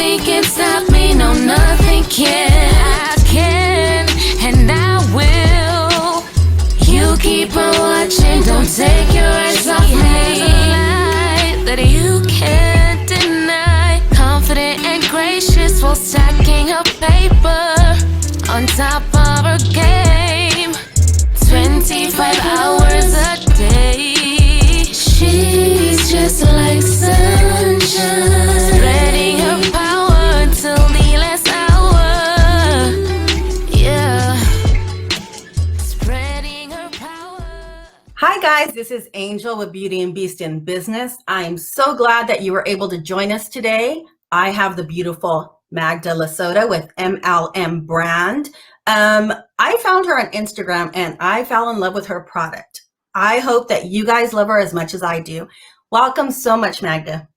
Nothing can stop me, no, nothing can. I can, and I will. You keep on watching, don't take your eyes off me. Light that you can't deny. Confident and gracious while stacking up paper on top of her game. 25 hours a day. She's just like sunshine, spreading her power until the last hour. Yeah, spreading her power. Hi guys, this is Angel with Beauty and Beast in Business. I am so glad that you were able to join us today. I have the beautiful Magda Lasota with MLM Brand. I found her on Instagram and I fell in love with her product. I hope that you guys love her as much as I do. Welcome so much, Magda.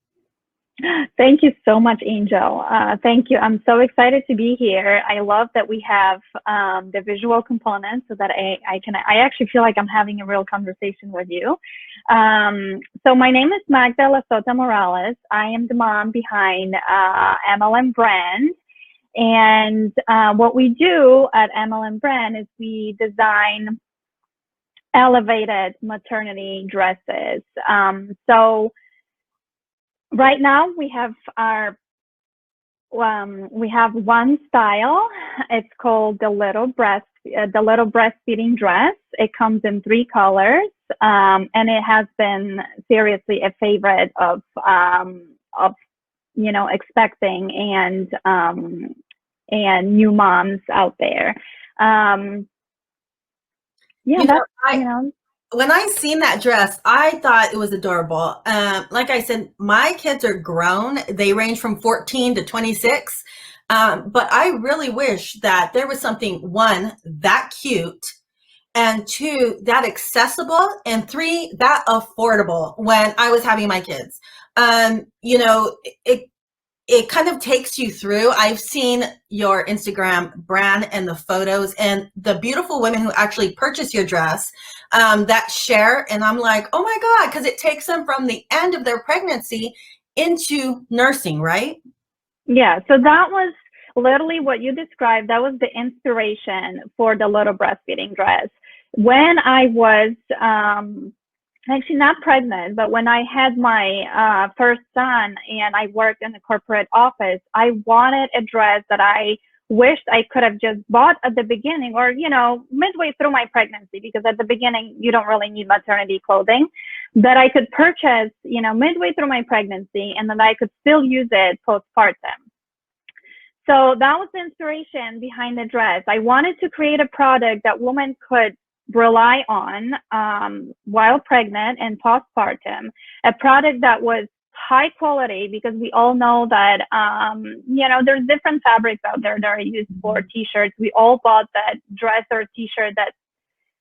Thank you so much, Angel. Thank you. I'm so excited to be here. I love that we have the visual component so that I actually feel like I'm having a real conversation with you. So my name is Magda Lasota Morales. I am the mom behind MLM Brand. And what we do at MLM Brand is we design elevated maternity dresses. So right now we have one style. It's called the little breastfeeding dress. It comes in 3 colors, and it has been seriously a favorite of expecting and new moms out there. When I seen that dress, I thought it was adorable. Like I said, my kids are grown. They range from 14 to 26. But I really wish that there was something, 1, that cute, and 2, that accessible, and 3, that affordable when I was having my kids. It kind of takes you through. I've seen your Instagram brand and the photos and the beautiful women who actually purchase your dress that share. And I'm like, oh my God, because it takes them from the end of their pregnancy into nursing, right? Yeah, so that was literally what you described. That was the inspiration for the little breastfeeding dress. When I was actually not pregnant, but when I had my first son and I worked in the corporate office, I wanted a dress that I wished I could have just bought at the beginning or, midway through my pregnancy, because at the beginning, you don't really need maternity clothing, that I could purchase, midway through my pregnancy, and that I could still use it postpartum. So that was the inspiration behind the dress. I wanted to create a product that women could rely on while pregnant and postpartum, a product that was high quality, because we all know that there's different fabrics out there that are used for t-shirts. We all bought that dress or t-shirt that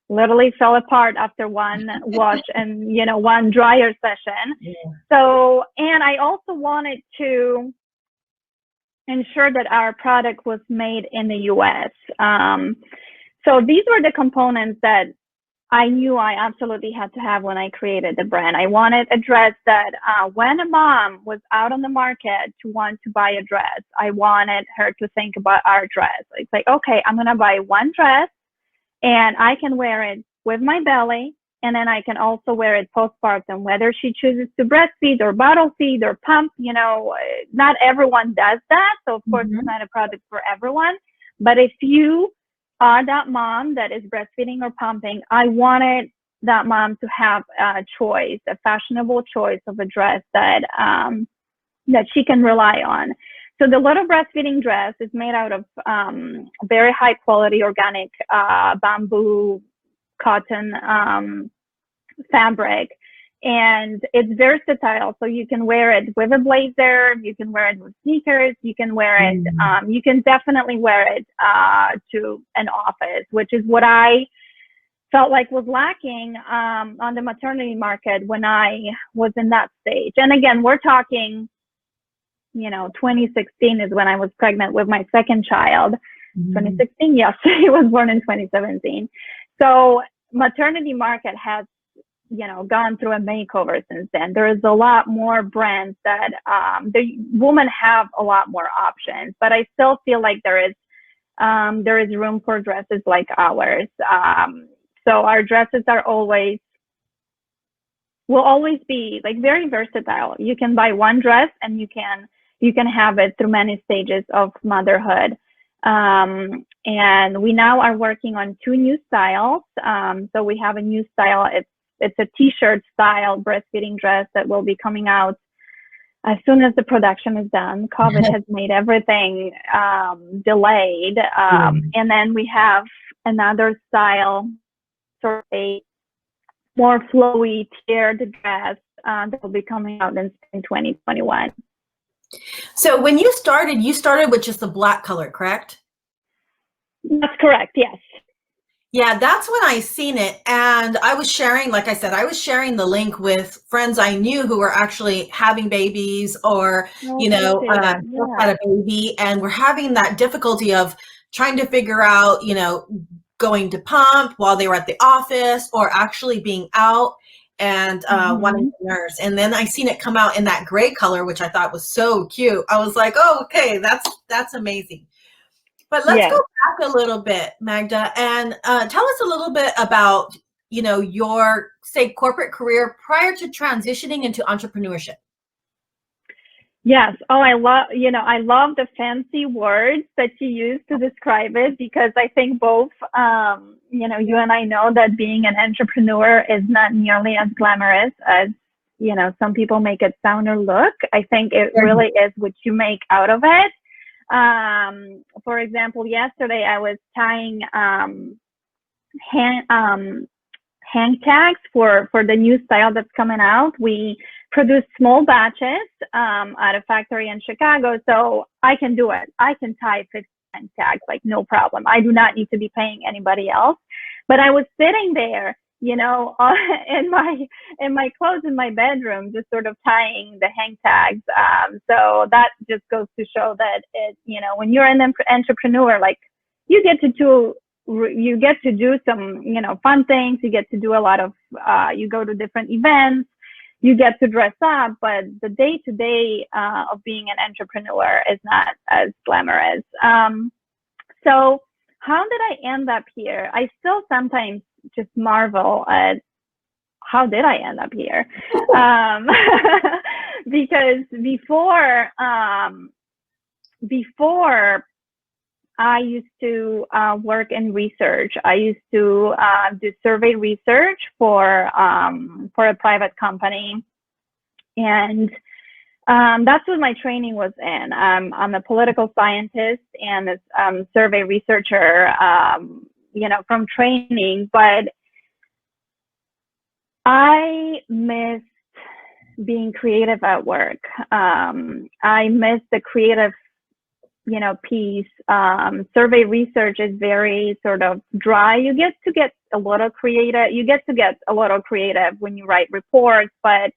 literally fell apart after one wash and one dryer session. Yeah. So, and I also wanted to ensure that our product was made in the US. So these were the components that I knew I absolutely had to have when I created the brand. I wanted a dress that when a mom was out on the market to want to buy a dress, I wanted her to think about our dress. It's like, okay, I'm going to buy one dress and I can wear it with my belly. And then I can also wear it postpartum, whether she chooses to breastfeed or bottle feed or pump. Not everyone does that. So of course, it's not a product for everyone. But if you are that mom that is breastfeeding or pumping, I wanted that mom to have a choice, a fashionable choice of a dress that she can rely on. So the little breastfeeding dress is made out of very high quality organic bamboo cotton fabric, and it's versatile. So you can wear it with a blazer, you can wear it with sneakers, you can wear it, you can definitely wear it to an office, which is what I felt like was lacking on the maternity market when I was in that stage. And again, we're talking, 2016 is when I was pregnant with my second child. 2016, yes, he was born in 2017. So maternity market has gone through a makeover since then. There is a lot more brands that the women have a lot more options, but I still feel like there is room for dresses like ours. So our dresses will always be like very versatile. You can buy one dress and you can have it through many stages of motherhood. And we now are working on 2 new styles. So we have a new style. It's a t-shirt style breastfeeding dress that will be coming out as soon as the production is done. COVID has made everything delayed. And then we have another style, sort of a more flowy tiered dress that will be coming out in spring 2021. So when you started with just the black color, correct? That's correct, yes. Yeah, that's when I seen it. And I was sharing, like I said, I was sharing the link with friends I knew who were actually having babies or, just had a baby, and we're having that difficulty of trying to figure out, going to pump while they were at the office or actually being out and wanting to nurse. And then I seen it come out in that gray color, which I thought was so cute. I was like, oh, okay, that's amazing. But let's go back a little bit, Magda, and tell us a little bit about, your, say, corporate career prior to transitioning into entrepreneurship. Yes. Oh, I love the fancy words that you use to describe it, because I think both, you and I know that being an entrepreneur is not nearly as glamorous as, some people make it sound or look. I think it really is what you make out of it. For example, yesterday I was tying hang tags for the new style that's coming out. We produce small batches at a factory in Chicago, so I can do it. I can tie 50 hang tags, like no problem. I do not need to be paying anybody else. But I was sitting there, in my clothes in my bedroom, just sort of tying the hang tags. So that just goes to show that when you're an entrepreneur, like you get to do some, fun things. You get to do a lot of, you go to different events, you get to dress up, but the day-to-day of being an entrepreneur is not as glamorous. So how did I end up here? I still sometimes just marvel at how did I end up here? Because before I used to work in research. I used to do survey research for a private company, and that's what my training was in. I'm a political scientist and a survey researcher, from training, but I missed being creative at work. I missed the creative piece. Survey research is very sort of dry. You get to get a little creative. You get to get a little creative when you write reports, but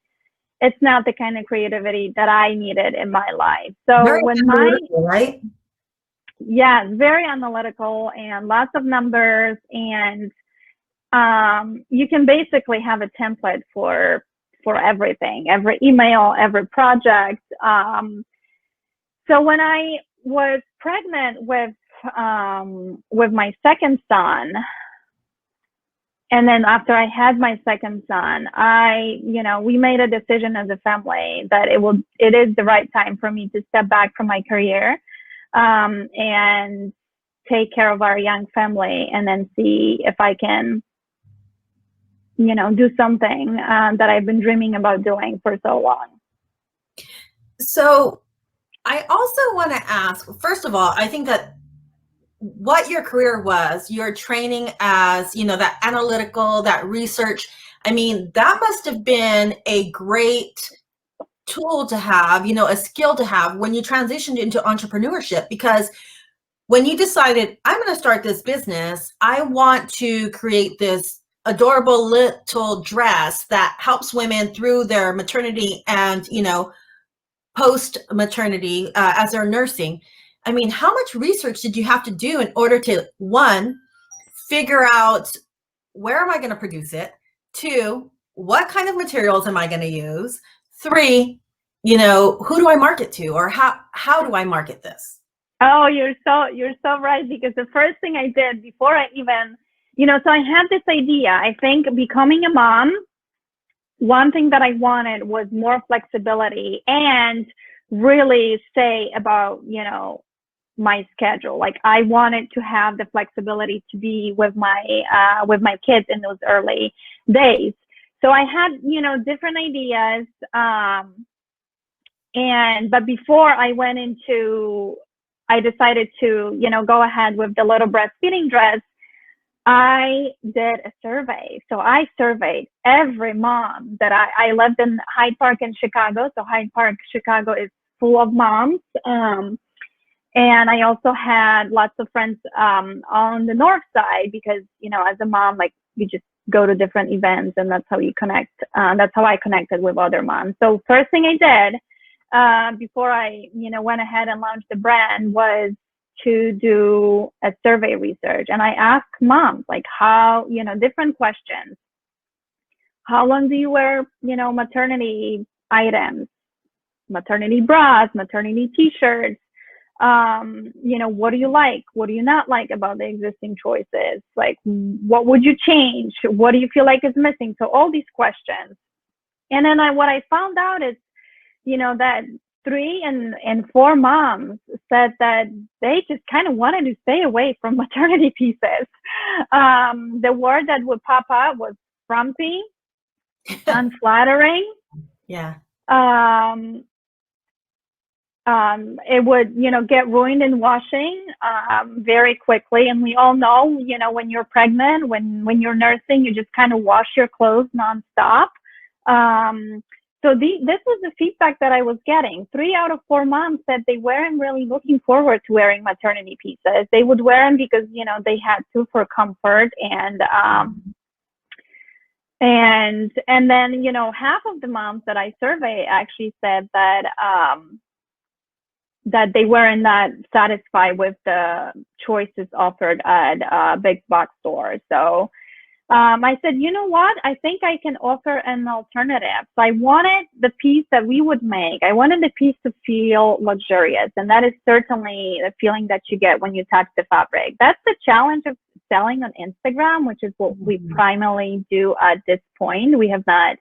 it's not the kind of creativity that I needed in my life. So very analytical, right? Yeah, very analytical and lots of numbers, and you can basically have a template for everything, every email, every project. So when I was pregnant with my second son, and then after I had my second son, we made a decision as a family that it is the right time for me to step back from my career and take care of our young family, and then see if I can, do something that I've been dreaming about doing for so long. So I also want to ask, first of all, I think that what your career was, your training as, that analytical, that research, I mean, that must have been a great tool to have, a skill to have when you transitioned into entrepreneurship, because when you decided, I'm going to start this business, I want to create this adorable little dress that helps women through their maternity and, post maternity as they're nursing. I mean, how much research did you have to do in order to, one, figure out where am I going to produce it? Two, what kind of materials am I going to use? 3, who do I market to, or how do I market this? Oh, you're so right, because the first thing I did before I even, so I had this idea. I think becoming a mom, one thing that I wanted was more flexibility and really say about, my schedule. Like I wanted to have the flexibility to be with my kids in those early days. So I had, different ideas. But before I decided to, go ahead with the little breastfeeding dress, I did a survey. So I surveyed every mom that I lived in Hyde Park in Chicago. So Hyde Park, Chicago is full of moms. And I also had lots of friends on the north side, because, as a mom, like you just go to different events, and that's how you connect. That's how I connected with other moms. So first thing I did before I, went ahead and launched the brand was to do a survey research. And I asked moms, like, how, different questions. How long do you wear, maternity items, maternity bras, maternity t-shirts? What do you like? What do you not like about the existing choices? Like, what would you change? What do you feel like is missing? So all these questions. And then what I found out is, that 3 and 4 moms said that they just kind of wanted to stay away from maternity pieces. The word that would pop up was frumpy, unflattering. Yeah. It would, get ruined in washing very quickly. And we all know, when you're pregnant, when you're nursing, you just kind of wash your clothes nonstop. So this was the feedback that I was getting. 3 out of 4 moms said they weren't really looking forward to wearing maternity pieces. They would wear them because, they had to for comfort. And then, half of the moms that I surveyed actually said that that they weren't that satisfied with the choices offered at big box stores. So I said, you know what? I think I can offer an alternative. So I wanted the piece that we would make. I wanted the piece to feel luxurious. And that is certainly the feeling that you get when you touch the fabric. That's the challenge of selling on Instagram, which is what we primarily do at this point. We have not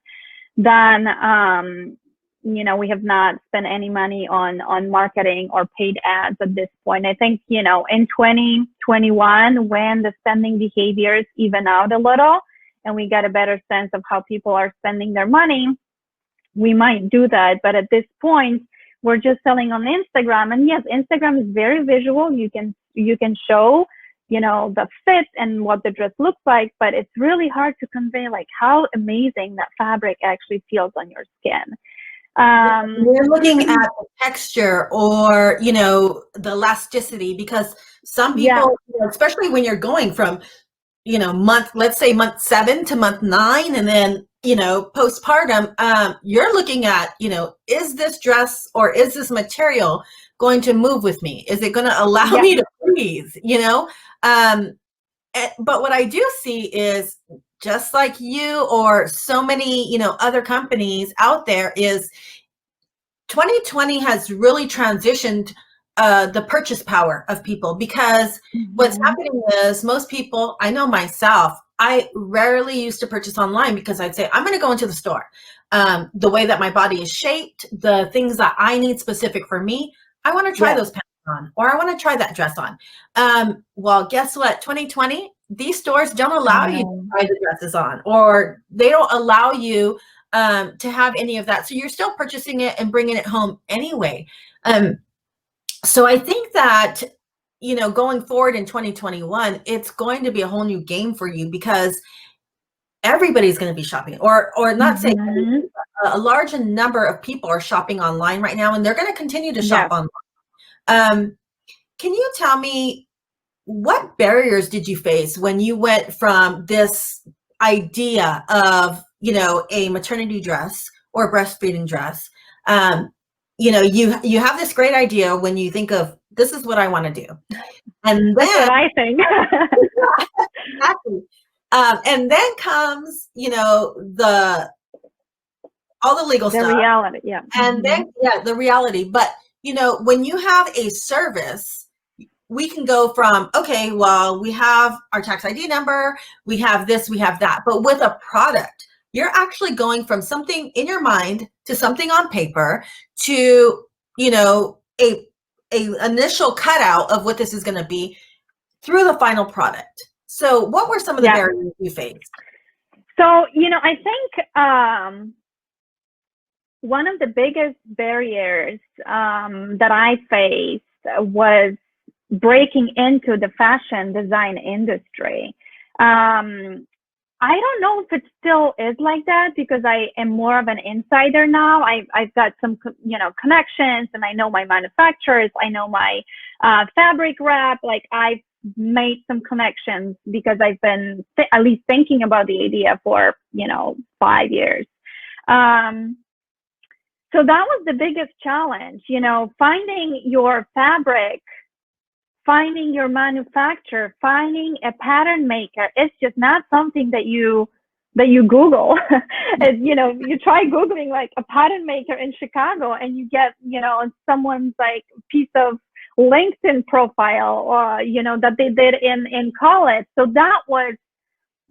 done, we have not spent any money on marketing or paid ads at this point. I think, in 2021, when the spending behaviors even out a little and we get a better sense of how people are spending their money, we might do that. But at this point, we're just selling on Instagram. And yes, Instagram is very visual. You can show, the fit and what the dress looks like, but it's really hard to convey like how amazing that fabric actually feels on your skin. We're looking at the texture or, the elasticity, because some people, especially when you're going from, let's say month 7 to month 9, and then, postpartum, you're looking at, is this dress or is this material going to move with me? Is it going to allow me to breathe, but what I do see is, just like you or so many, other companies out there, is 2020 has really transitioned the purchase power of people, because what's happening is most people, I know myself, I rarely used to purchase online because I'd say, I'm going to go into the store. The way that my body is shaped, the things that I need specific for me, I want to try those pants on, or I want to try that dress on. Well, guess what? 2020, these stores don't allow you to try the dresses on, or they don't allow you to have any of that. So you're still purchasing it and bringing it home anyway. So I think that, going forward in 2021, it's going to be a whole new game for you, because everybody's going to be shopping, or not saying a large number of people are shopping online right now, and they're going to continue to shop online. Can you tell me, what barriers did you face when you went from this idea of, a maternity dress or a breastfeeding dress? You have this great idea when you think of, this is what I want to do. And then, that's what I think. Exactly. And then comes, you know, all the legal The stuff. reality, yeah. And then, yeah, the reality. But, you know, when you have a service, we can go from, okay, well, we have our tax ID number, we have this, we have that. But with a product, you're actually going from something in your mind to something on paper to, you know, a initial cutout of what this is going to be through the final product. So what were some of the Yeah. barriers you faced? So, you know, I think one of the biggest barriers that I faced was breaking into the fashion design industry. I don't know if it still is like that because I am more of an insider now. I've got some, you know, connections, and I know my manufacturers. I know my fabric rep. Like, I've made some connections because I've been at least thinking about the idea for, you know, 5 years. So that was the biggest challenge, you know, finding your fabric, finding your manufacturer, finding a pattern maker. It's just not something that you Google. You know, you try Googling like a pattern maker in Chicago, and you get, you know, someone's like piece of LinkedIn profile, or, you know, that they did in college. So that was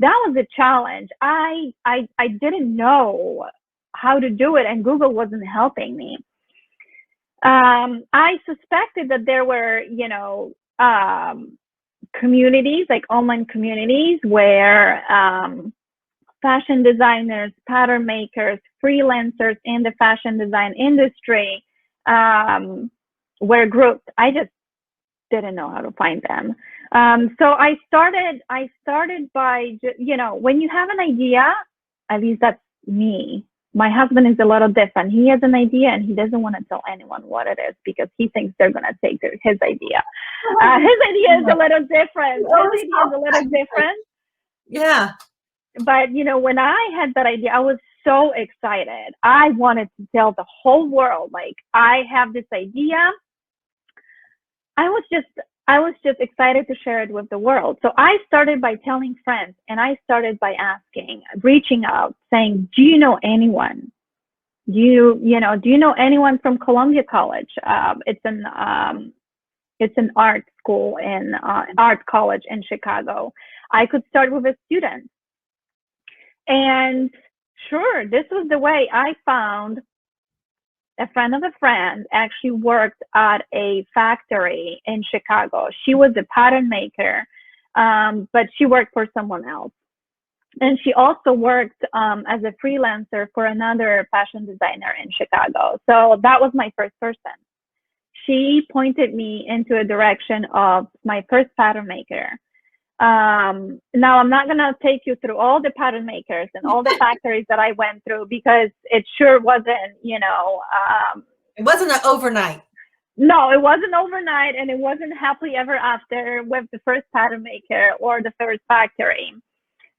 a challenge. I didn't know how to do it, and Google wasn't helping me. I suspected that there were, you know, communities, like online communities, where fashion designers, pattern makers, freelancers in the fashion design industry were grouped. I just didn't know how to find them. So I started by, you know, when you have an idea, at least that's me. My husband is a little different. He has an idea and he doesn't want to tell anyone what it is because he thinks they're going to take his idea. His idea is a little different. His idea is a little different. Yeah. But, you know, when I had that idea, I was so excited. I wanted to tell the whole world, like, I have this idea. I was just excited to share it with the world. So I started by telling friends, and I started by asking, reaching out, saying, do you know anyone? Do you know anyone from Columbia College? It's an art school in art college in Chicago. I could start with a student. And sure, this was the way I found a friend of a friend actually worked at a factory in Chicago. She was a pattern maker, but she worked for someone else. And she also worked as a freelancer for another fashion designer in Chicago. So that was my first person. She pointed me into a direction of my first pattern maker. Now, I'm not going to take you through all the pattern makers and all the factories that I went through, because it sure wasn't, you know. It wasn't an overnight. No, it wasn't overnight, and it wasn't happily ever after with the first pattern maker or the first factory.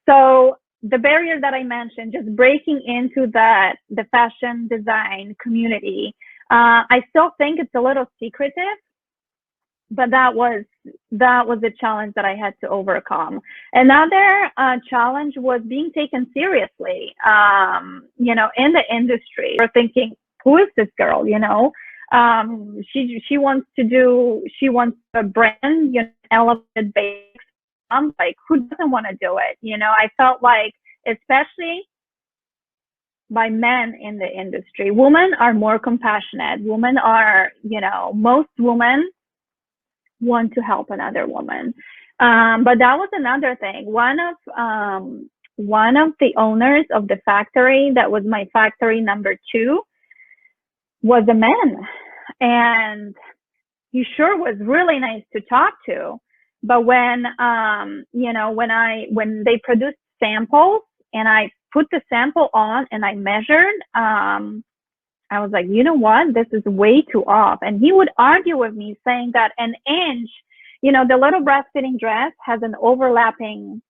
So the barrier that I mentioned, just breaking into the fashion design community, I still think it's a little secretive. But that was a challenge that I had to overcome. Another challenge was being taken seriously, you know, in the industry. Or thinking, who is this girl? You know, she wants a brand, you know, elevated base. I'm like, who doesn't want to do it? You know, I felt like, especially by men in the industry, women are more compassionate. Women are, you know, most women want to help another woman. But that was another thing. One of the owners of the factory, that was my factory number 2, was a man. And he sure was really nice to talk to. But when, you know, when they produced samples and I put the sample on and I measured, I was like, you know what? This is way too off. And he would argue with me, saying that an inch, you know, the little breastfeeding dress has an overlapping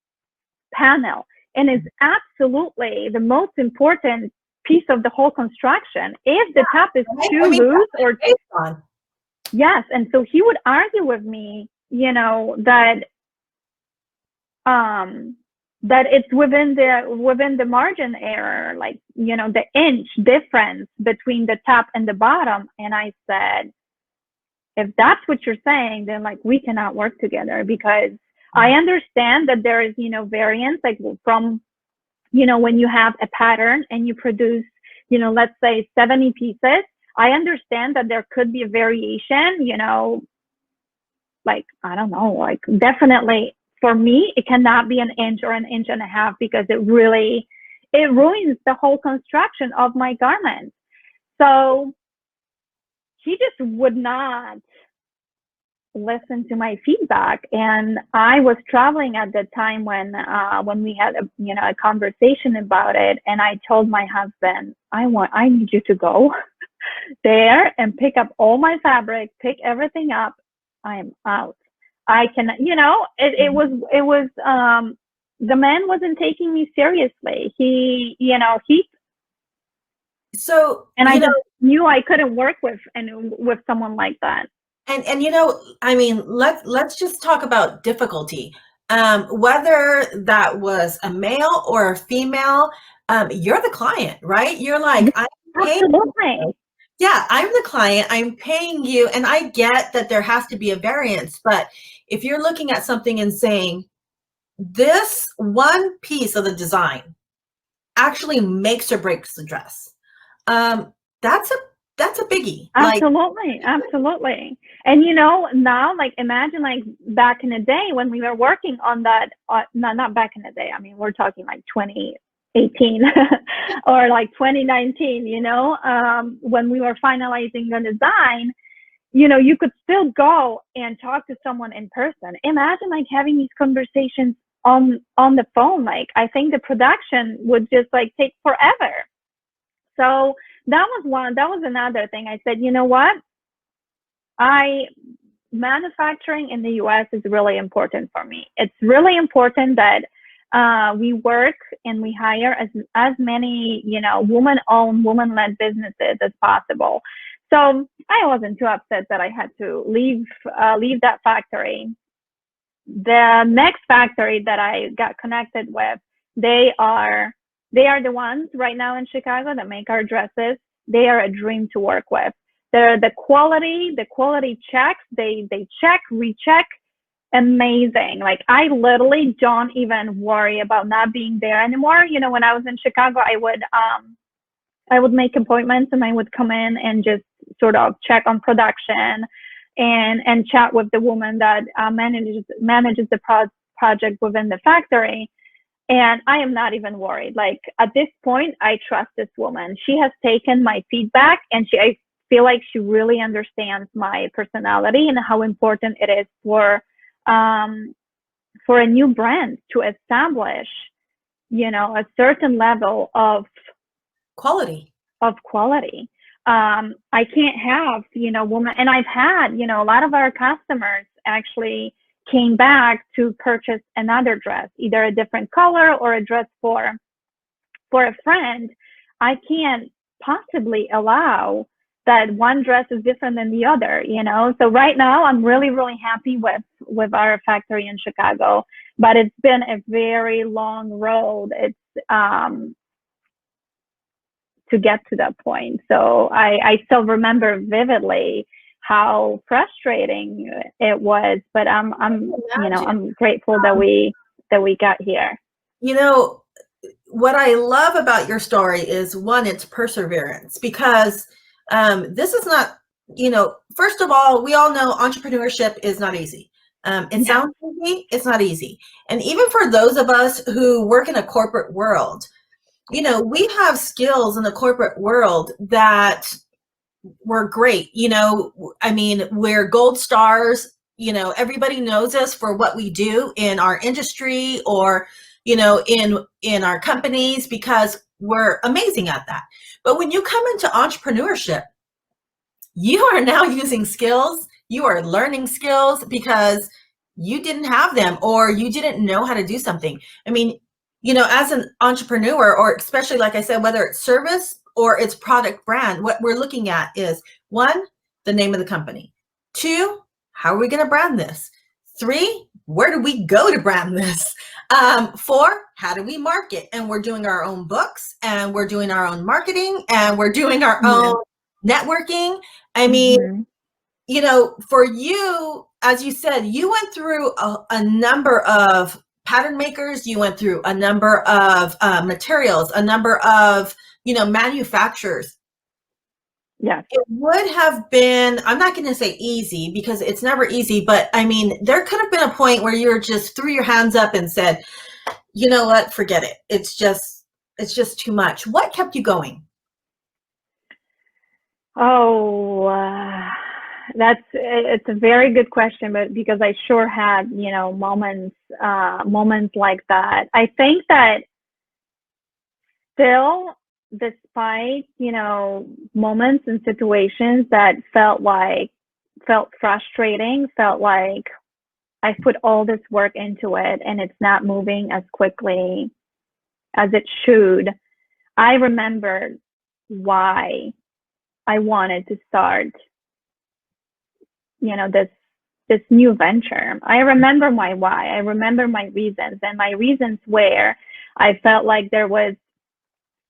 panel and is absolutely the most important piece of the whole construction. If the top is too loose or yes, and so he would argue with me, you know, that that it's within the margin error, like, you know, the inch difference between the top and the bottom. And I said, if that's what you're saying, then like we cannot work together, because I understand that there is, you know, variance, like from, you know, when you have a pattern and you produce, you know, let's say 70 pieces, I understand that there could be a variation, you know, like, I don't know, like definitely for me, it cannot be an inch or an inch and a half, because it ruins the whole construction of my garment. So he just would not listen to my feedback. And I was traveling at the time when we had a conversation about it. And I told my husband, I need you to go there and pick up all my fabric, pick everything up. I am out. I can, you know, it was the man wasn't taking me seriously. So, And I you know, just knew I couldn't work with someone like that. and you know, I mean, let's just talk about difficulty. Whether that was a male or a female, you're the client, right? You're like, I'm paying Absolutely. you. Yeah, I'm the client, I'm paying you, and I get that there has to be a variance, but if you're looking at something and saying, this one piece of the design actually makes or breaks the dress, that's a biggie. Absolutely. Absolutely. And, you know, now, like, imagine like back in the day when we were working on that, not back in the day. I mean, we're talking like 2018 or like 2019, you know, when we were finalizing the design, you know, you could still go and talk to someone in person. Imagine like having these conversations on the phone. Like, I think the production would just like take forever. So that was another thing. I said, you know what? Manufacturing in the US is really important for me. It's really important that we work and we hire as many, you know, woman-owned, woman-led businesses as possible. So I wasn't too upset that I had to leave that factory. The next factory that I got connected with, they are the ones right now in Chicago that make our dresses. They are a dream to work with. They're the quality checks, they check, recheck, amazing. Like, I literally don't even worry about not being there anymore. You know, when I was in Chicago, I would make appointments and I would come in and just sort of check on production and chat with the woman that manages the project within the factory. And I am not even worried. Like, at this point, I trust this woman. She has taken my feedback, and I feel like she really understands my personality and how important it is for a new brand to establish, you know, a certain level of quality. I can't have, you know, woman. And I've had, you know, a lot of our customers actually came back to purchase another dress, either a different color or a dress for a friend. I can't possibly allow that one dress is different than the other, you know? So right now I'm really, really happy with our factory in Chicago, but it's been a very long road. It's, to get to that point. So I still remember vividly how frustrating it was, but I'm grateful that we got here. You know, what I love about your story is, one, it's perseverance, because this is not, you know, first of all, we all know entrepreneurship is not easy. It sounds easy, it's not easy. And even for those of us who work in a corporate world, you know, we have skills in the corporate world that were great. You know, I mean, we're gold stars. You know, everybody knows us for what we do in our industry, or, you know, in our companies, because we're amazing at that. But when you come into entrepreneurship, you are now using skills, you are learning skills because you didn't have them, or you didn't know how to do something. I mean, you know, as an entrepreneur, or especially, like I said, whether it's service or it's product brand, what we're looking at is, one, the name of the company. Two, how are we going to brand this? Three, where do we go to brand this? 4, how do we market? And we're doing our own books, and we're doing our own marketing, and we're doing our own networking. I mean, you know, for you, as you said, you went through a number of pattern makers, you went through a number of materials, a number of, you know, manufacturers. Yes. It would have been, I'm not going to say easy because it's never easy, but I mean, there could have been a point where you just threw your hands up and said, you know what, forget it. It's just too much. What kept you going? Oh, it's a very good question, but because I sure had, you know, moments like that. I think that still, despite, you know, moments and situations that felt frustrating, felt like I put all this work into it and it's not moving as quickly as it should, I remembered why I wanted to start, you know, this new venture. I remember my why. I remember my reasons, and my reasons were I felt like there was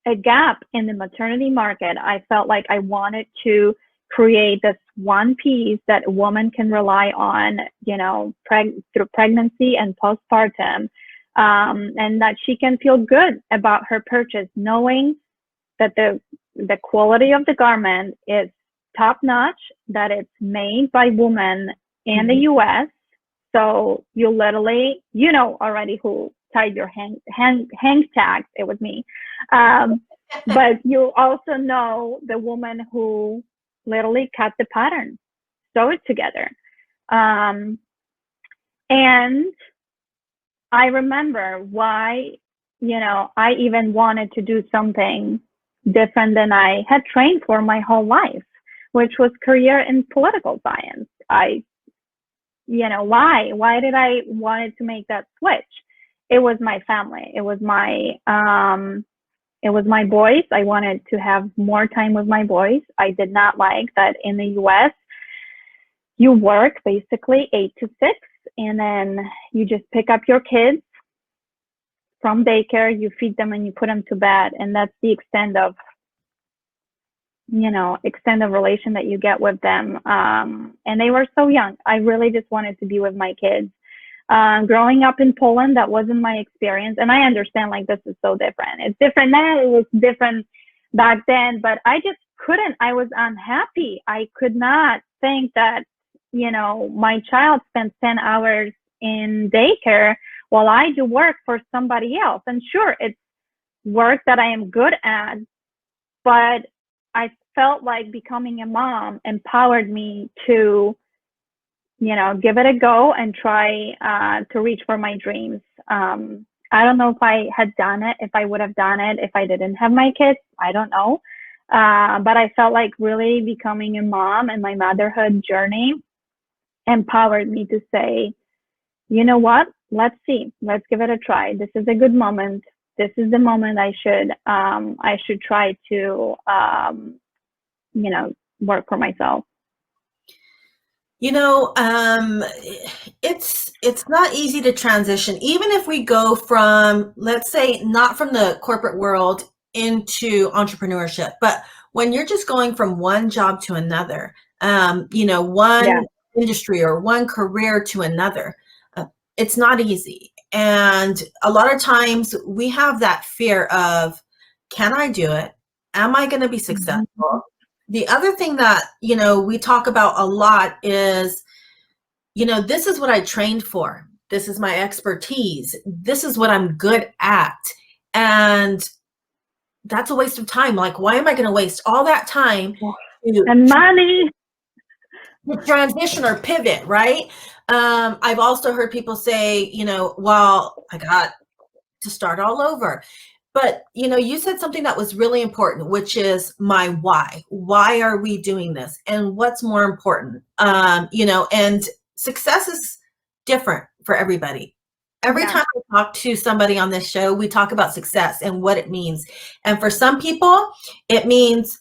a gap in the maternity market. I felt like I wanted to create this one piece that a woman can rely on, you know, through pregnancy and postpartum, and that she can feel good about her purchase, knowing that the quality of the garment is top notch, that it's made by women in the US. So you literally, you know already who tied your hang tags. It was me. But you also know the woman who literally cut the pattern, sew it together. And I remember why, you know, I even wanted to do something different than I had trained for my whole life, which was career in political science. You know, why did I wanted to make that switch? It was my family. It was my boys. I wanted to have more time with my boys. I did not like that in the US, you work basically 8 to 6, and then you just pick up your kids from daycare, you feed them, and you put them to bed. And that's the extent of relation that you get with them. And they were so young. I really just wanted to be with my kids. Growing up in Poland, that wasn't my experience. And I understand, like, this is so different. It's different now. It was different back then, but I just couldn't. I was unhappy. I could not think that, you know, my child spends 10 hours in daycare while I do work for somebody else. And sure, it's work that I am good at, but I felt like becoming a mom empowered me to, you know, give it a go and try to reach for my dreams. I don't know if I had done it, if I would have done it, if I didn't have my kids. I don't know. But I felt like really becoming a mom and my motherhood journey empowered me to say, you know what, let's see, let's give it a try. This is a good moment. This is the moment I should try to, you know, work for myself. You know, it's not easy to transition, even if we go from, let's say, not from the corporate world into entrepreneurship, but when you're just going from one job to another, you know, one industry or one career to another, it's not easy. And a lot of times we have that fear of, can I do it? Am I going to be successful? The other thing that, you know, we talk about a lot is, you know, this is what I trained for. This is my expertise. This is what I'm good at. And that's a waste of time. Like, why am I going to waste all that time and money to transition or pivot, right? I've also heard people say, you know, well, I got to start all over. But, you know, you said something that was really important, which is my why. Why are we doing this? And what's more important? You know, and success is different for everybody. Every time I talk to somebody on this show, we talk about success and what it means. And for some people, it means,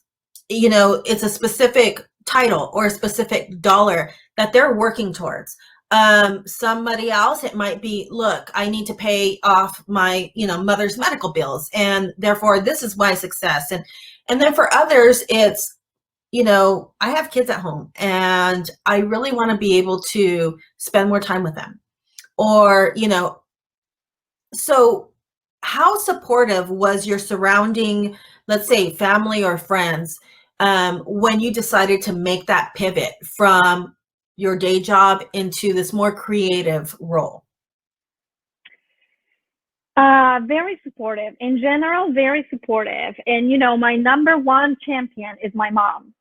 you know, it's a specific title or a specific dollar that they're working towards. Somebody else, it might be, look, I need to pay off my, mother's medical bills, and therefore this is my success. And then for others, it's, I have kids at home and I really want to be able to spend more time with them. Or, so how supportive was your surrounding, let's say family or friends, when you decided to make that pivot from your day job into this more creative role? Very supportive. In general, very supportive. And, my number one champion is my mom.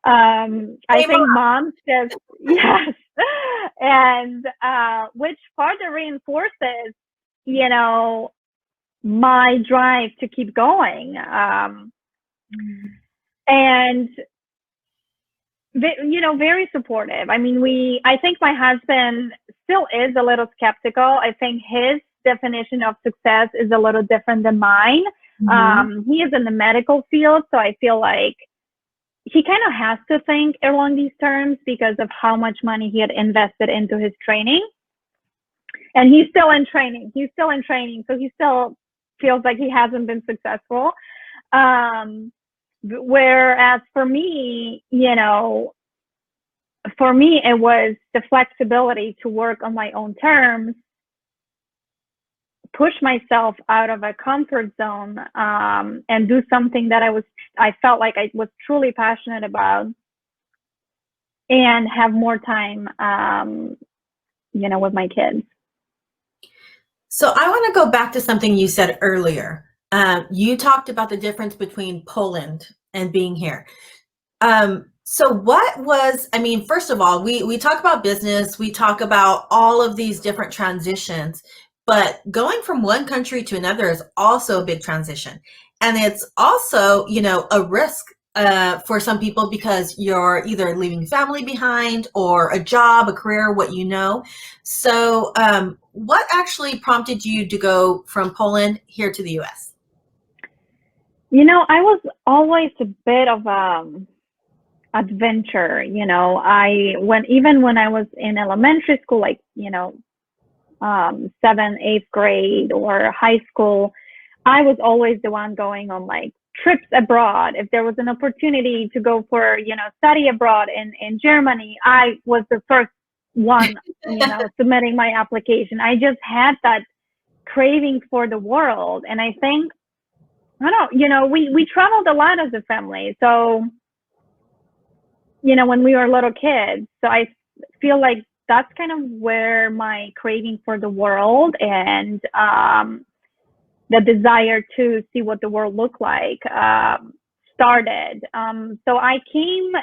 I think moms just, yes. And which further reinforces, my drive to keep going. And, very supportive. I mean, I think my husband still is a little skeptical. I think his definition of success is a little different than mine. He is in the medical field, so I feel like he kind of has to think along these terms because of how much money he had invested into his training. And he's still in training. So he still feels like he hasn't been successful. Whereas for me, it was the flexibility to work on my own terms, push myself out of a comfort zone, and do something that I felt like I was truly passionate about, and have more time, with my kids. So I want to go back to something you said earlier. You talked about the difference between Poland and being here. So what was, first of all, we talk about business, we talk about all of these different transitions, but going from one country to another is also a big transition. And it's also, a risk for some people because you're either leaving family behind or a job, a career, what you know. So what actually prompted you to go from Poland here to the US? I was always a bit of adventure. Even when I was in elementary school, like, 7th, 8th grade or high school, I was always the one going on like trips abroad. If there was an opportunity to go for, study abroad in Germany, I was the first one, submitting my application. I just had that craving for the world. And I think, we traveled a lot as a family. So, when we were little kids, so I feel like that's kind of where my craving for the world and the desire to see what the world looked like started. So I came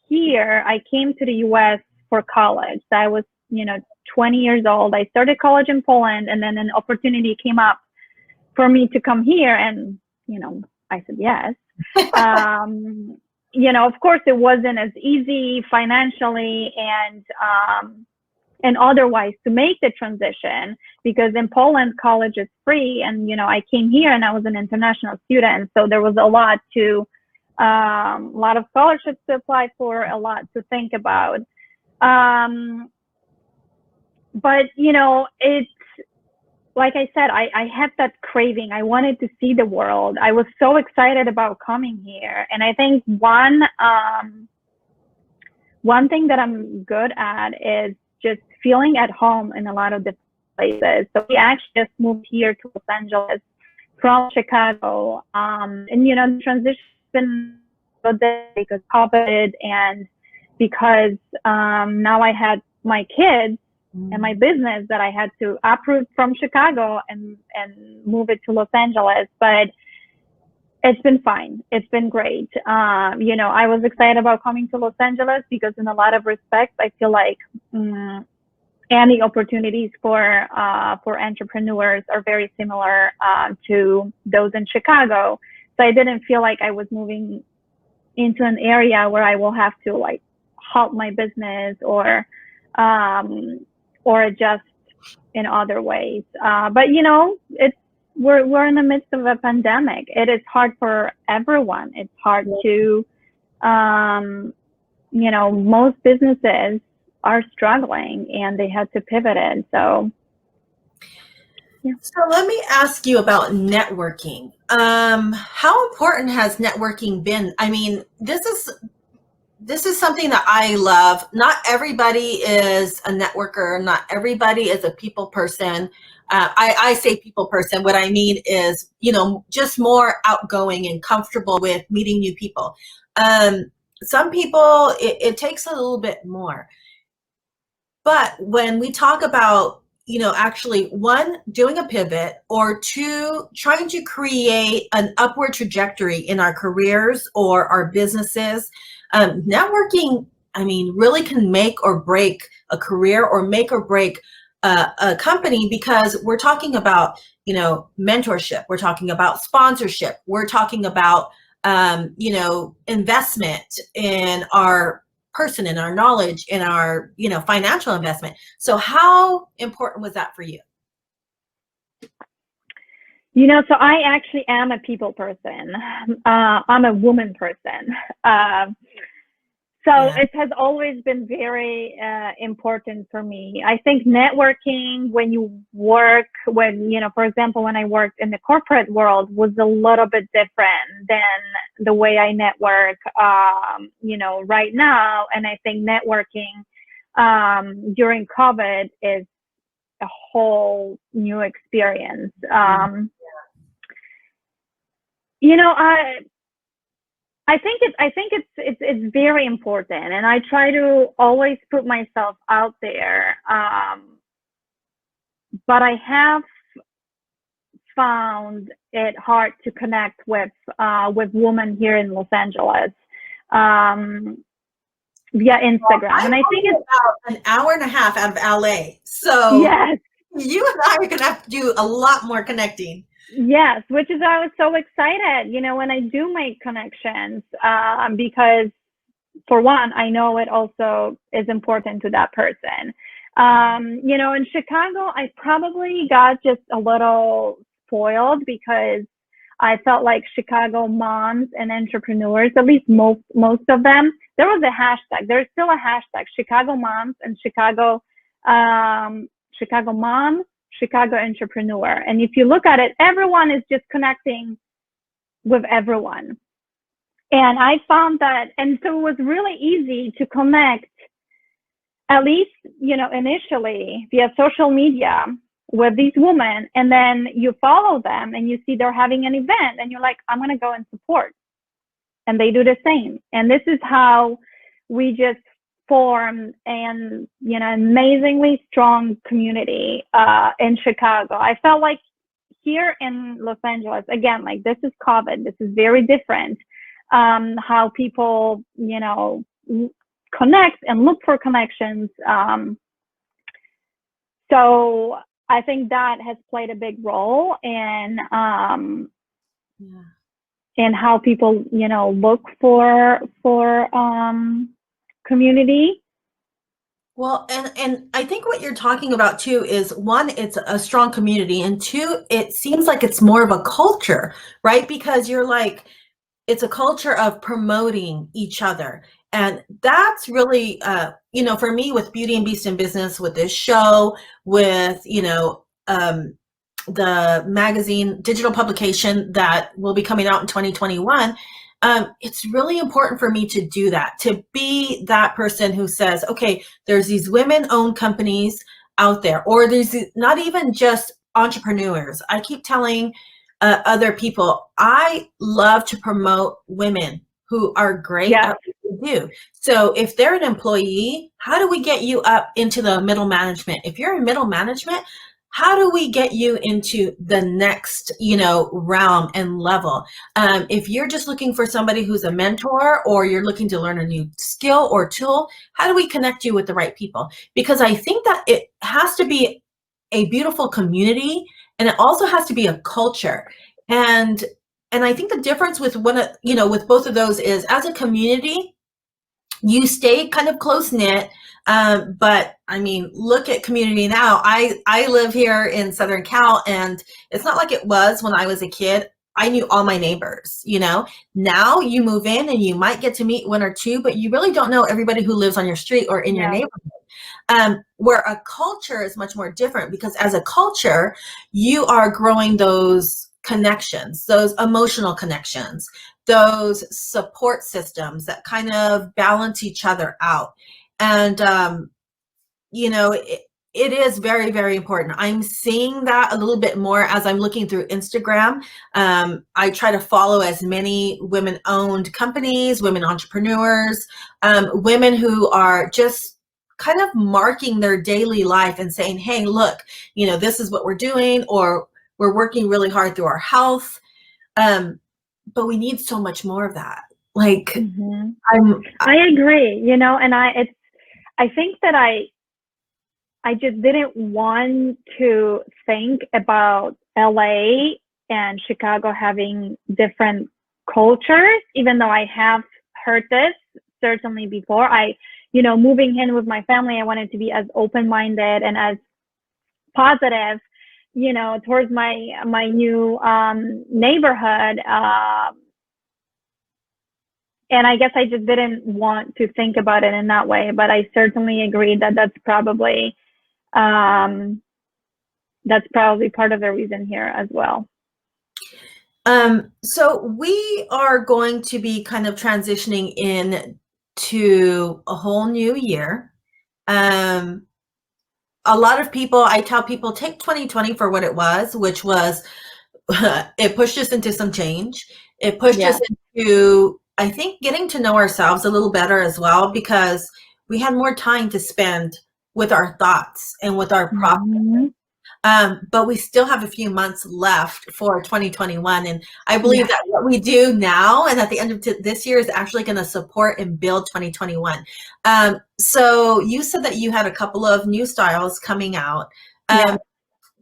to the US for college. So I was, 20 years old. I started college in Poland, and then an opportunity came up for me to come here, and, I said yes. Of course, it wasn't as easy financially and otherwise to make the transition, because in Poland, college is free. And, I came here and I was an international student. So there was a lot of scholarships to apply for, a lot to think about. But, it's, like I said, I had that craving. I wanted to see the world. I was so excited about coming here. And I think one thing that I'm good at is just feeling at home in a lot of different places. So we actually just moved here to Los Angeles from Chicago. And, the transition has been good because COVID, and because now I had my kids and my business that I had to uproot from Chicago and move it to Los Angeles. But it's been fine. It's been great. I was excited about coming to Los Angeles because in a lot of respects, I feel like any opportunities for entrepreneurs are very similar to those in Chicago. So I didn't feel like I was moving into an area where I will have to like halt my business or adjust in other ways. But we're in the midst of a pandemic. It is hard for everyone. It's hard to, most businesses are struggling and they had to pivot it. So, yeah. So let me ask you about networking. How important has networking been? I mean, this is something that I love. Not everybody is a networker. Not everybody is a people person. I say people person. What I mean is, just more outgoing and comfortable with meeting new people. Some people, it takes a little bit more. But when we talk about, actually, one, doing a pivot, or two, trying to create an upward trajectory in our careers or our businesses, networking, I mean, really can make or break a career or make or break a company, because we're talking about, mentorship. We're talking about sponsorship. We're talking about, investment in our person, in our knowledge, in our, financial investment. So how important was that for you? So I actually am a people person. I'm a woman person. So Yeah. it has always been very important for me. I think networking when you work, for example, when I worked in the corporate world, was a little bit different than the way I network, right now. And I think networking during COVID is a whole new experience. I think it's very important, and I try to always put myself out there. But I have found it hard to connect with women here in Los Angeles via Instagram, and I think it's about an hour and a half out of LA. So yes. You and I are going to have to do a lot more connecting. Yes, which is why I was so excited, when I do make connections, because for one, I know it also is important to that person. In Chicago, I probably got just a little spoiled because I felt like Chicago moms and entrepreneurs, at least most of them, there was a hashtag. There's still a hashtag, Chicago moms and Chicago moms, Chicago entrepreneur. And if you look at it, everyone is just connecting with everyone. And I found that, and so it was really easy to connect, at least, initially via social media with these women. And then you follow them and you see they're having an event and you're like, I'm going to go and support. And they do the same. And this is how we just formed an amazingly strong community in Chicago. I felt like here in Los Angeles, again, like this is COVID, this is very different, how people connect and look for connections. So I think that has played a big role in how people look for community. Well, and I think what you're talking about too is, one, it's a strong community, and two, it seems like it's more of a culture, right? Because you're like, it's a culture of promoting each other. And that's really, for me, with Beauty and Beast in Business, with this show, with, the magazine digital publication that will be coming out in 2021, it's really important for me to do that, to be that person who says, okay, there's these women-owned companies out there, or there's not even just entrepreneurs. I keep telling other people, I love to promote women who are great at what they do. So if they're an employee, how do we get you up into the middle management? If you're in middle management, how do we get you into the next, realm and level? If you're just looking for somebody who's a mentor, or you're looking to learn a new skill or tool, how do we connect you with the right people? Because I think that it has to be a beautiful community, and it also has to be a culture. And I think the difference with with both of those is, as a community, you stay kind of close knit. But I mean, look at community now. I live here in Southern Cal, and it's not like it was when I was a kid. I knew all my neighbors, Now you move in and you might get to meet one or two, but you really don't know everybody who lives on your street or in your neighborhood. Where a culture is much more different, because as a culture, you are growing those connections, those emotional connections, those support systems that kind of balance each other out. And, you know, it is very, very important. I'm seeing that a little bit more as I'm looking through Instagram. I try to follow as many women-owned companies, women entrepreneurs, women who are just kind of marking their daily life and saying, hey, look, you know, this is what we're doing, or we're working really hard through our health. But we need so much more of that. Like, Mm-hmm. I agree, you know, and I think that I just didn't want to think about LA and Chicago having different cultures, even though I have heard this certainly before. You know, moving in with my family, I wanted to be as open-minded and as positive, you know, towards my new neighborhood. And I guess I just didn't want to think about it in that way, but I certainly agree that that's probably part of the reason here as well. So we are going to be kind of transitioning in to a whole new year. A lot of people, I tell people, take 2020 for what it was, which was, it pushed us into some change. It pushed us into, I think, getting to know ourselves a little better as well, because we had more time to spend with our thoughts and with our problems. But we still have a few months left for 2021. And I believe that what we do now and at the end of this year is actually going to support and build 2021. So you said that you had a couple of new styles coming out.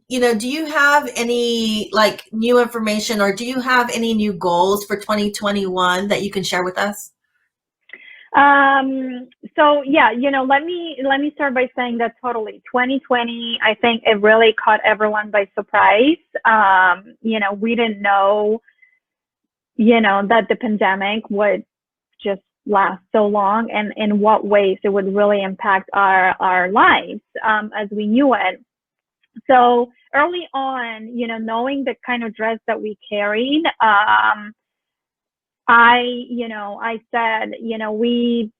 You know, do you have any like new information, or do you have any new goals for 2021 that you can share with us? So yeah, you know, let me start by saying that totally 2020, I think it really caught everyone by surprise. You know, we didn't know, you know, that the pandemic would just last so long, and in what ways it would really impact our lives as we knew it. So early on, you know, knowing the kind of dress that we carried, I said, you know, we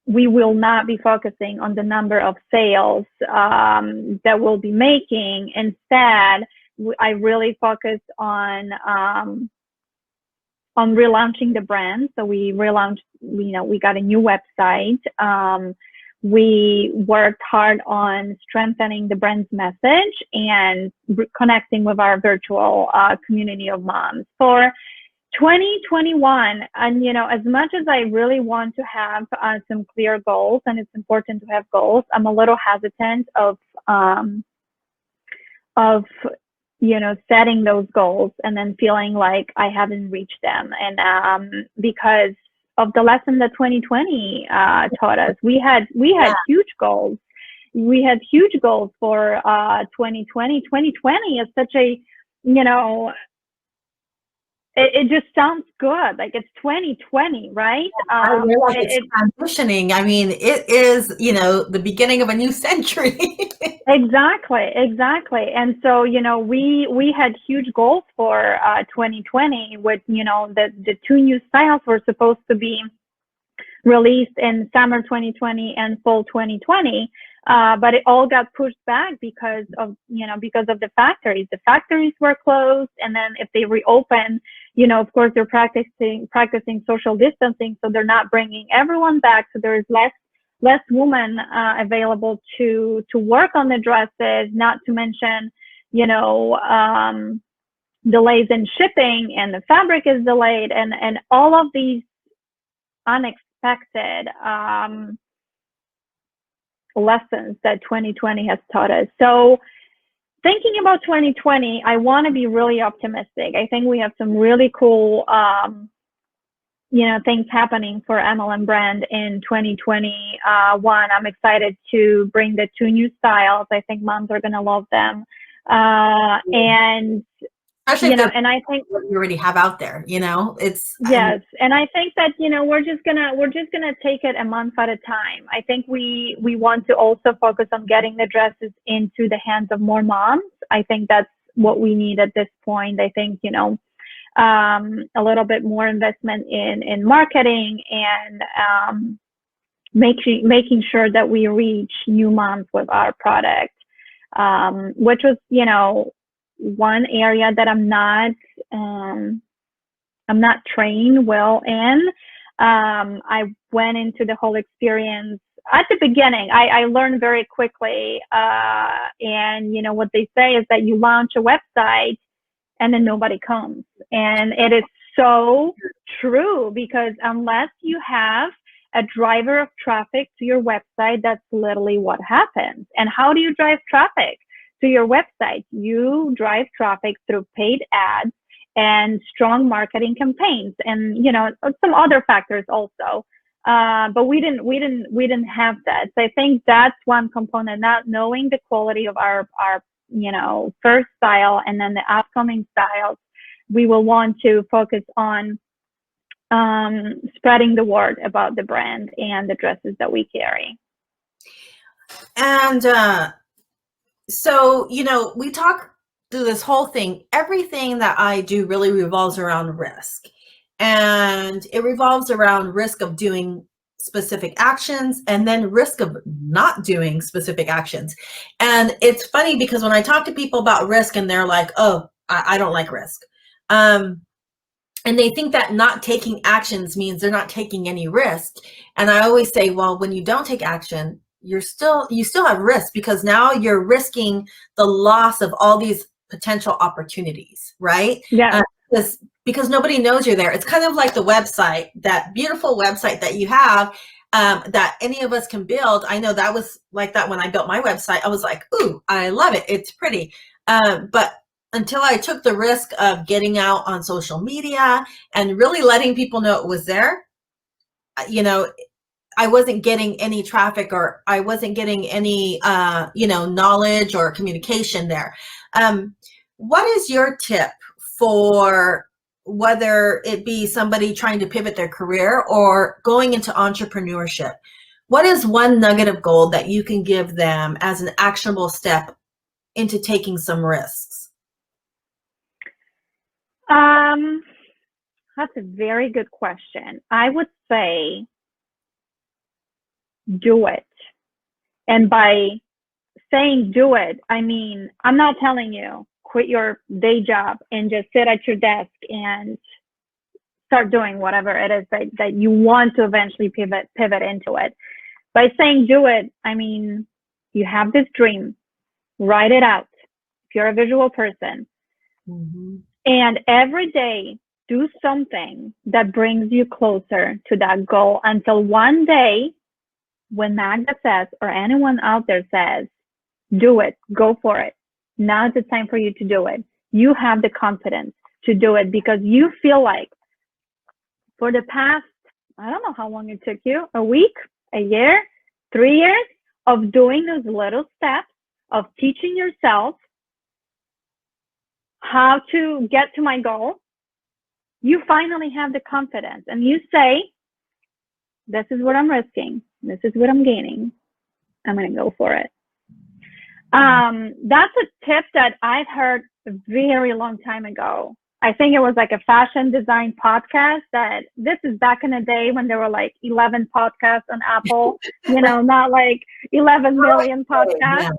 will not be focusing on the number of sales that we'll be making. Instead, I really focused on relaunching the brand. So we relaunched, you know, we got a new website. We worked hard on strengthening the brand's message and connecting with our virtual community of moms. For 2021, and you know, as much as I really want to have some clear goals, and it's important to have goals, I'm a little hesitant of you know, setting those goals and then feeling like I haven't reached them. And because of the lesson that 2020 taught us, we had huge goals. We had huge goals for 2020. 2020 is such a, you know, it just sounds good. Like it's 2020, right? I realize it's transitioning. I mean, it is, you know, the beginning of a new century. Exactly. And so, you know, we had huge goals for 2020 with, you know, the two new styles were supposed to be released in summer 2020 and fall 2020. But it all got pushed back because of the factories. The factories were closed, and then if they reopen, you know, of course they're practicing social distancing, so they're not bringing everyone back. So there is less women available to work on the dresses. Not to mention, you know, delays in shipping, and the fabric is delayed, and all of these unexpected lessons that 2020 has taught us. So thinking about 2020, I want to be really optimistic. I think we have some really cool, you know, things happening for MLM brand in 2021. I'm excited to bring the two new styles. I think moms are going to love them. And Especially if they're and I think, what you already have out there, it's, yes, and I think that we're just gonna take it a month at a time. I think we want to also focus on getting the dresses into the hands of more moms. I think that's what we need at this point. I think a little bit more investment in marketing and making sure that we reach new moms with our product, which was one area that I'm not trained well in. I went into the whole experience at the beginning. I learned very quickly. And what they say is that you launch a website and then nobody comes. And it is so true, because unless you have a driver of traffic to your website, that's literally what happens. And how do you drive traffic to your website? You drive traffic through paid ads and strong marketing campaigns, and some other factors also. But we didn't have that. So I think that's one component. Not knowing the quality of our first style and then the upcoming styles, we will want to focus on spreading the word about the brand and the dresses that we carry. And so, we talk through this whole thing. Everything that I do really revolves around risk. And it revolves around risk of doing specific actions and then risk of not doing specific actions. And it's funny because when I talk to people about risk and they're like, oh, I don't like risk. And they think that not taking actions means they're not taking any risk. And I always say, well, when you don't take action, you still have risk, because now you're risking the loss of all these potential opportunities, right? Yeah. Because nobody knows you're there. It's kind of like the website, that beautiful website that you have, that any of us can build. I know that was like that when I built my website. I was like, ooh, I love it. It's pretty. But until I took the risk of getting out on social media and really letting people know it was there, I wasn't getting any traffic, or I wasn't getting any, knowledge or communication there. What is your tip for whether it be somebody trying to pivot their career or going into entrepreneurship? What is one nugget of gold that you can give them as an actionable step into taking some risks? That's a very good question. I would say do it. And by saying do it, I mean, I'm not telling you quit your day job and just sit at your desk and start doing whatever it is that you want to eventually pivot into it. By saying do it, I mean, you have this dream, write it out if you're a visual person. Mm-hmm. And every day, do something that brings you closer to that goal until one day when Magda says, or anyone out there says, do it, go for it. Now is the time for you to do it. You have the confidence to do it because you feel like for the past, I don't know how long it took you, a week, a year, 3 years of doing those little steps, of teaching yourself how to get to my goal, you finally have the confidence and you say, this is what I'm risking. This is what I'm gaining. I'm going to go for it. That's a tip that I've heard a very long time ago. I think it was like a fashion design podcast that this is back in the day when there were like 11 podcasts on Apple, not like 11 million podcasts.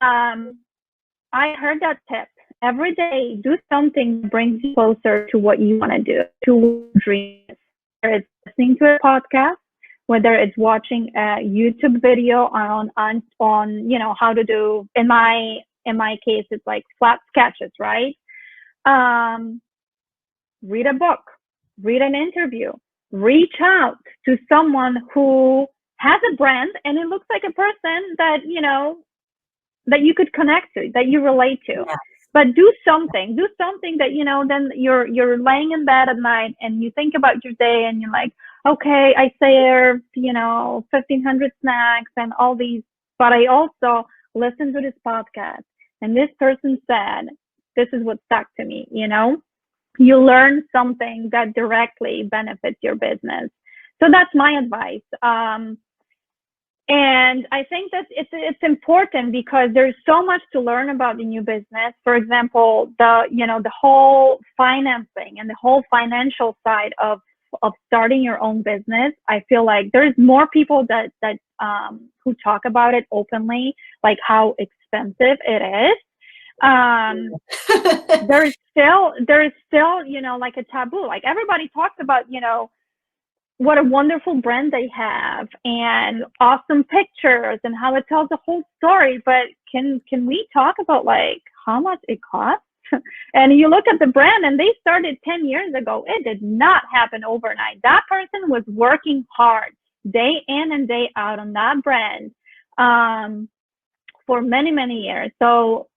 I heard that tip. Every day, do something that brings you closer to what you want to do, to dreams. Whether it's listening to a podcast, whether it's watching a YouTube video on how to do, in my case, it's like flat sketches, right? Read a book, read an interview, reach out to someone who has a brand and it looks like a person that, that you could connect to, that you relate to. Yeah. But do something that, then you're laying in bed at night and you think about your day and you're like, okay, I served, 1,500 snacks and all these, but I also listened to this podcast and this person said this is what stuck to me, you know? You learn something that directly benefits your business. So that's my advice. And I think that it's important because there's so much to learn about the new business. For example, the whole financing and the whole financial side of starting your own business. I feel like there's more people that who talk about it openly, like how expensive it is. There's still, you know, like a taboo. Like everybody talks about, you know, what a wonderful brand they have and awesome pictures and how it tells the whole story. But can we talk about like how much it costs? And you look at the brand and they started 10 years ago. It did not happen overnight. That person was working hard day in and day out on that brand for many, many years. So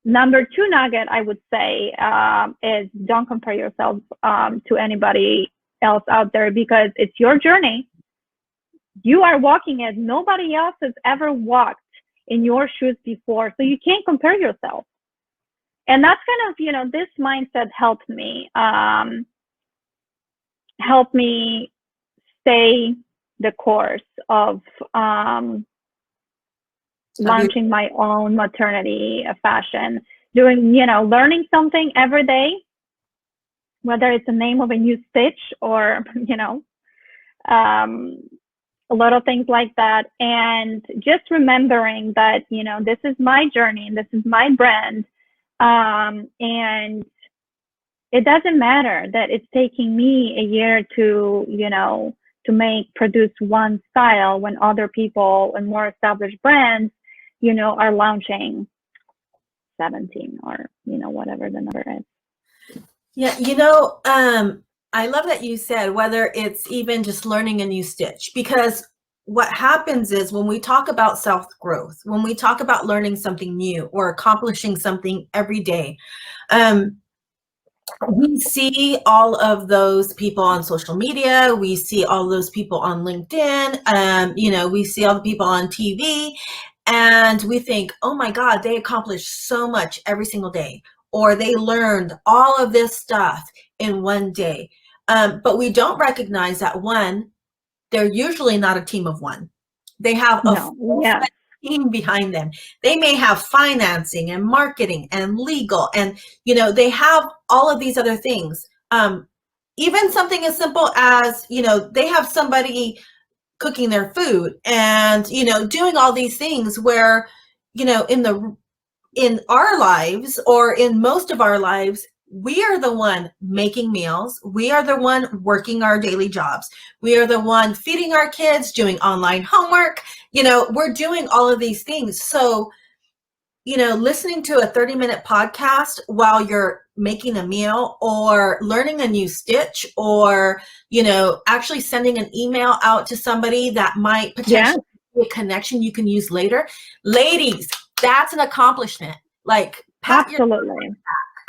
number two nugget I would say is don't compare yourself to anybody else out there, because it's your journey. You are walking it. Nobody else has ever walked in your shoes before. So you can't compare yourself. And that's kind of, you know, this mindset helped me stay the course of launching my own maternity fashion, doing, you know, learning something every day, whether it's the name of a new stitch or, you know, a lot of things like that. And just remembering that, you know, this is my journey and this is my brand. And it doesn't matter that it's taking me a year to, you know, to produce one style when other people and more established brands, you know, are launching 17 or, you know, whatever the number is. Yeah, you know, I love that you said whether it's even just learning a new stitch, because what happens is when we talk about self-growth, when we talk about learning something new or accomplishing something every day, we see all of those people on social media. We see all those people on LinkedIn. You know, we see all the people on TV, and we think, oh my God, they accomplished so much every single day, or they learned all of this stuff in one day. But we don't recognize that, one, they're usually not a team of one. They have a full team behind them. They may have financing and marketing and legal, and, you know, they have all of these other things. Even something as simple as, you know, they have somebody cooking their food and, you know, doing all these things where, you know, in our lives, or in most of our lives, we are the one making meals. We are the one working our daily jobs. We are the one feeding our kids, doing online homework. You know, we're doing all of these things. So, you know, listening to a 30-minute podcast while you're making a meal, or learning a new stitch, or, you know, actually sending an email out to somebody that might potentially be a connection you can use later. Ladies, that's an accomplishment. Like, absolutely.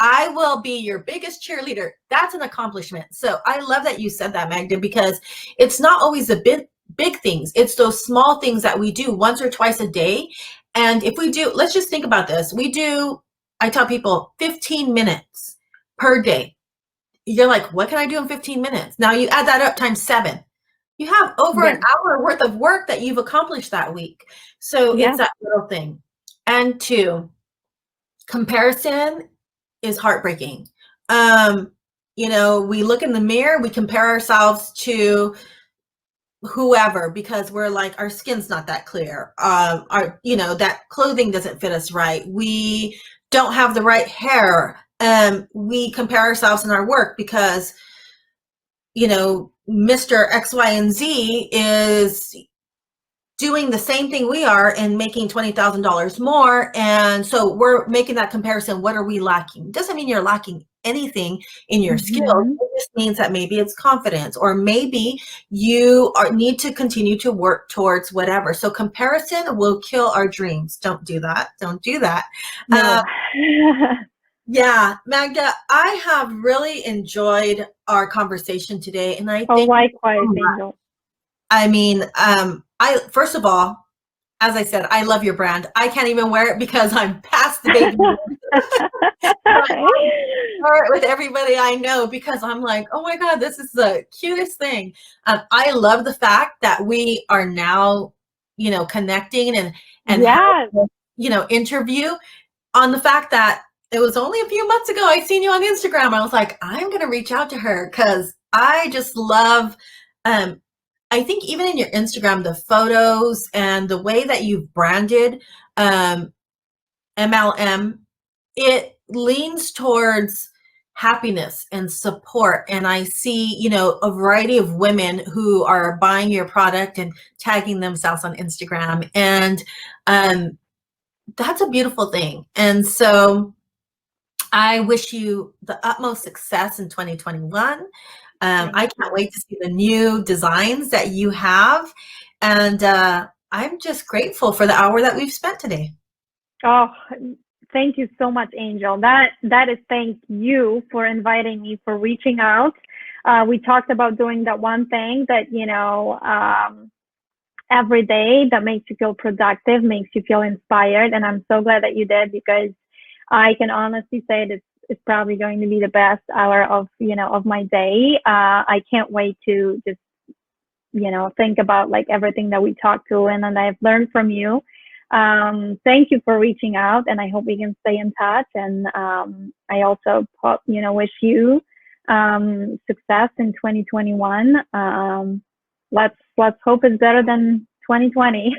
I will be your biggest cheerleader. That's an accomplishment. So I love that you said that, Magda, because it's not always the big things. It's those small things that we do once or twice a day. And if we do, let's just think about this. I tell people 15 minutes per day. You're like, what can I do in 15 minutes? Now you add that up times 7. You have over an hour worth of work that you've accomplished that week. So it's that little thing. And 2, comparison is heartbreaking. You know, we look in the mirror, we compare ourselves to whoever, because we're like, our skin's not that clear. Our, you know, that clothing doesn't fit us right. We don't have the right hair. We compare ourselves in our work because, you know, Mr. X, Y, and Z is doing the same thing we are and making $20,000 more. And so we're making that comparison. What are we lacking? Doesn't mean you're lacking anything in your skills. It just means that maybe it's confidence, or maybe you need to continue to work towards whatever. So comparison will kill our dreams. Don't do that. Don't do that. No. Yeah, Magda, I have really enjoyed our conversation today. And I think likewise, Angel. I mean, first of all, as I said, I love your brand. I can't even wear it because I'm past the baby. I wear it with everybody I know because I'm like, oh my God, this is the cutest thing. I love the fact that we are now, connecting and Yes. having, interview on the fact that it was only a few months ago I seen you on Instagram. I was like, I'm going to reach out to her because I just love, I think even in your Instagram, the photos and the way that you've branded MLM, it leans towards happiness and support. And I see, a variety of women who are buying your product and tagging themselves on Instagram. And that's a beautiful thing. And so I wish you the utmost success in 2021. I can't wait to see the new designs that you have. And I'm just grateful for the hour that we've spent today. Oh, thank you so much, Angel. That is thank you for inviting me, for reaching out. We talked about doing that one thing that, every day that makes you feel productive, makes you feel inspired. And I'm so glad that you did, because I can honestly say that it's probably going to be the best hour of my day. I can't wait to just, think about like everything that we talked through and I've learned from you. Thank you for reaching out, and I hope we can stay in touch. And I also, wish you success in 2021. Let's hope it's better than 2020.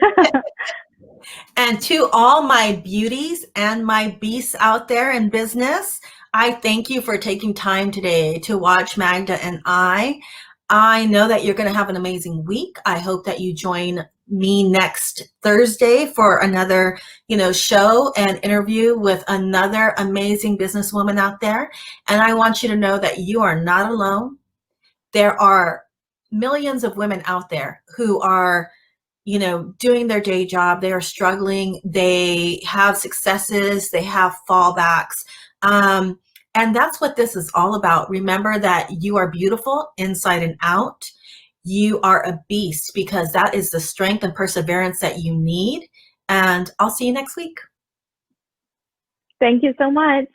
And to all my beauties and my beasts out there in business, I thank you for taking time today to watch Magda and I. I know that you're going to have an amazing week. I hope that you join me next Thursday for another, show and interview with another amazing businesswoman out there. And I want you to know that you are not alone. There are millions of women out there who are, doing their day job. They are struggling. They have successes. They have fallbacks. And that's what this is all about. Remember that you are beautiful inside and out. You are a beast, because that is the strength and perseverance that you need. And I'll see you next week. Thank you so much.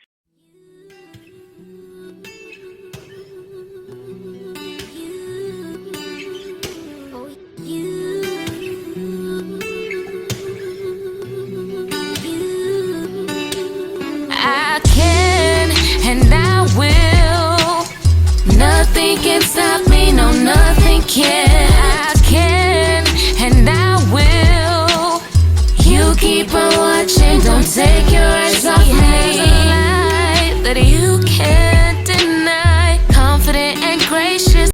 I can and I will. Nothing can stop